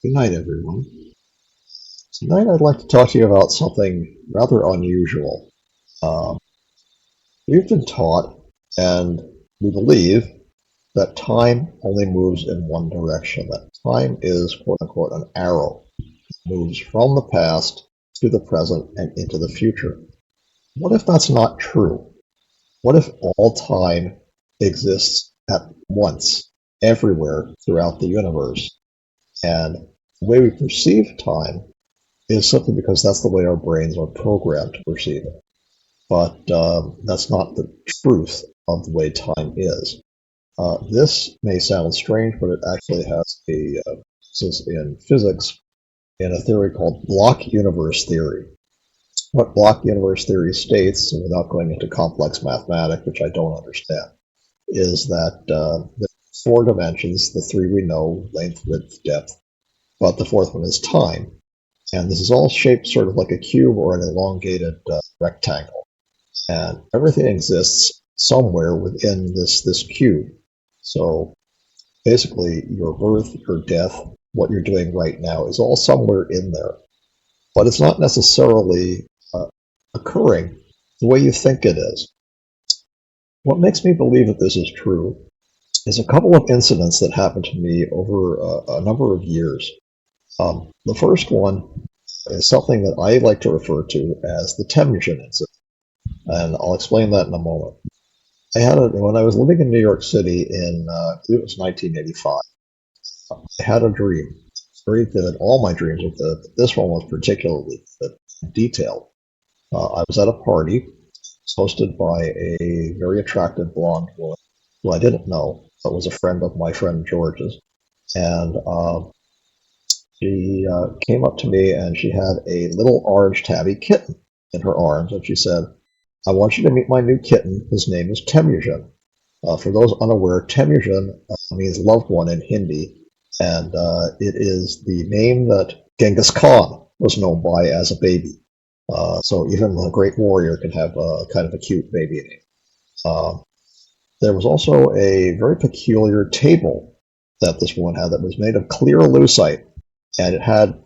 Good night, everyone. Tonight, I'd like to talk to you about something rather unusual. Um, we've been taught, and we believe, that time only moves in one direction, that time is, quote unquote, an arrow. It moves from the past to the present and into the future. What if that's not true? What if all time exists at once, everywhere throughout the universe? And the way we perceive time is simply because that's the way our brains are programmed to perceive it. But that's not the truth of the way time is. This may sound strange, but it actually has a basis in physics in a theory called block universe theory. What block universe theory states, and without going into complex mathematics, which I don't understand, is that there are four dimensions, the three we know, length, width, depth, but the fourth one is time. And this is all shaped sort of like a cube or an elongated rectangle. And everything exists somewhere within this cube. So basically, your birth, your death, what you're doing right now is all somewhere in there. But it's not necessarily occurring the way you think it is. What makes me believe that this is true is a couple of incidents that happened to me over a number of years. The first one is something that I like to refer to as the Temujin Incident, and I'll explain that in a moment. When I was living in New York City in, I believe it was 1985, I had a dream. It's very vivid. All my dreams are vivid, but this one was particularly detailed. I was at a party. It was hosted by a very attractive blonde woman who I didn't know, but was a friend of my friend George's. And she came up to me and she had a little orange tabby kitten in her arms, and she said, "I want you to meet my new kitten. His name is Temujin." For those unaware, Temujin means loved one in Hindi, and it is the name that Genghis Khan was known by as a baby. So even a great warrior can have a kind of a cute baby name. Uh, there was also a very peculiar table that this woman had that was made of clear lucite, and it had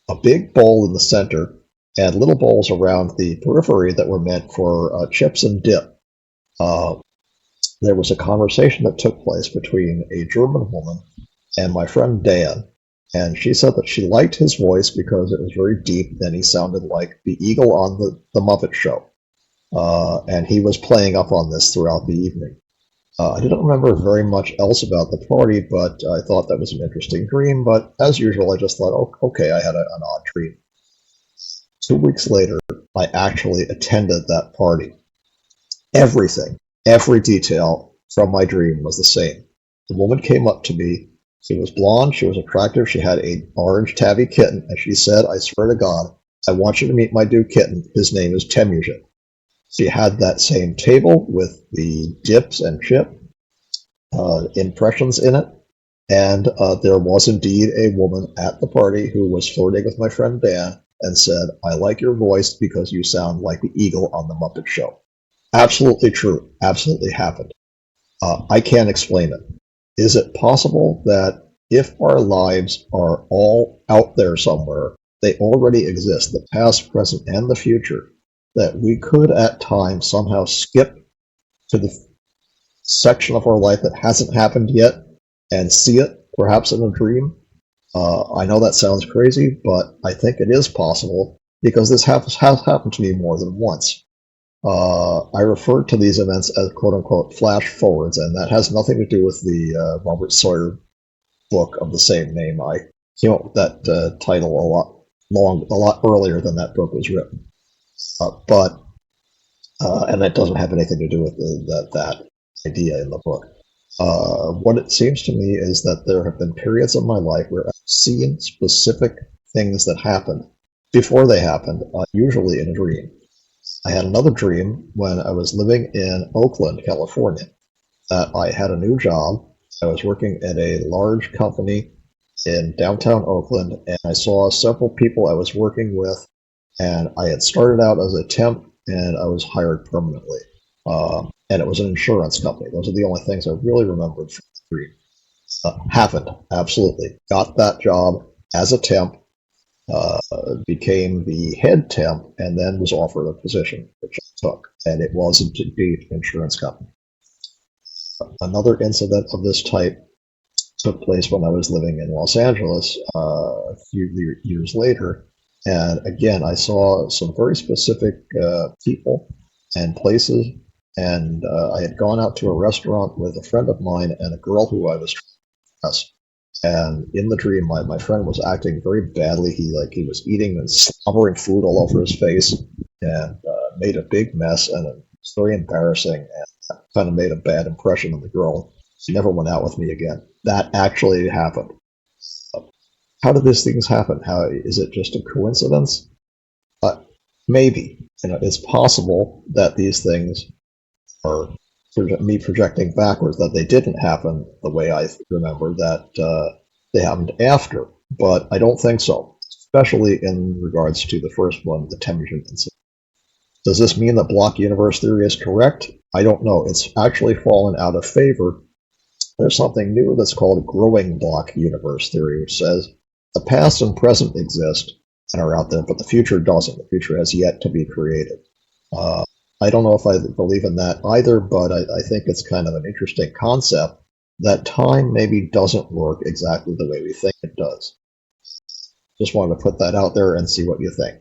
a big bowl in the center and little bowls around the periphery that were meant for chips and dip. Uh, there was a conversation that took place between a German woman and my friend Dan, and she said that she liked his voice because it was very deep and he sounded like the eagle on the Muppet Show. And he was playing up on this throughout the evening. I didn't remember very much else about the party, but I thought that was an interesting dream. But as usual, I just thought, oh, okay, I had an odd dream. 2 weeks later, I actually attended that party. Everything, every detail from my dream was the same. The woman came up to me. She was blonde, she was attractive, she had an orange tabby kitten, and she said, "I swear to God, I want you to meet my new kitten. His name is Temujin." She had that same table with the dips and chip impressions in it, and there was indeed a woman at the party who was flirting with my friend Dan and said, "I like your voice because you sound like the eagle on the Muppet Show." Absolutely true. Absolutely happened. I can't explain it. Is it possible that if our lives are all out there somewhere, they already exist, the past, present, and the future, that we could at times somehow skip to the section of our life that hasn't happened yet and see it, perhaps in a dream? I know that sounds crazy, but I think it is possible because this has happened to me more than once. I refer to these events as "quote unquote" flash forwards, and that has nothing to do with the Robert Sawyer book of the same name. I came up with that title a lot earlier than that book was written. But and that doesn't have anything to do with that idea in the book. What it seems to me is that there have been periods of my life where I've seen specific things that happened before they happened, usually in a dream. I had another dream when I was living in Oakland, California, that I had a new job. I was working at a large company in downtown Oakland, and I saw several people I was working with, and I had started out as a temp, and I was hired permanently. And it was an insurance company. Those are the only things I really remembered from the dream. Happened, absolutely. Got that job, as a temp, uh, became the head temp, and then was offered a position, which I took. And it was indeed an insurance company. Another incident of this type took place when I was living in Los Angeles a few years later. And again, I saw some very specific people and places. And I had gone out to a restaurant with a friend of mine and a girl who I was trying to impress. And in the dream, my friend was acting very badly. He was eating and slobbering food all over his face, and made a big mess, and it was very embarrassing, and kind of made a bad impression on the girl. She never went out with me again. That actually happened. How did these things happen? How is it just a coincidence? Uh, Maybe. It's possible that these things are me projecting backwards, that they didn't happen the way I remember, that they happened after. But I don't think so, especially in regards to the first one, the Temujin Incident. Does this mean that block universe theory is correct? I don't know. It's actually fallen out of favor. There's something new that's called growing block universe theory, which says the past and present exist and are out there, but the future doesn't. The future has yet to be created. Uh, I don't know if I believe in that either, but I think it's kind of an interesting concept that time maybe doesn't work exactly the way we think it does. Just wanted to put that out there and see what you think.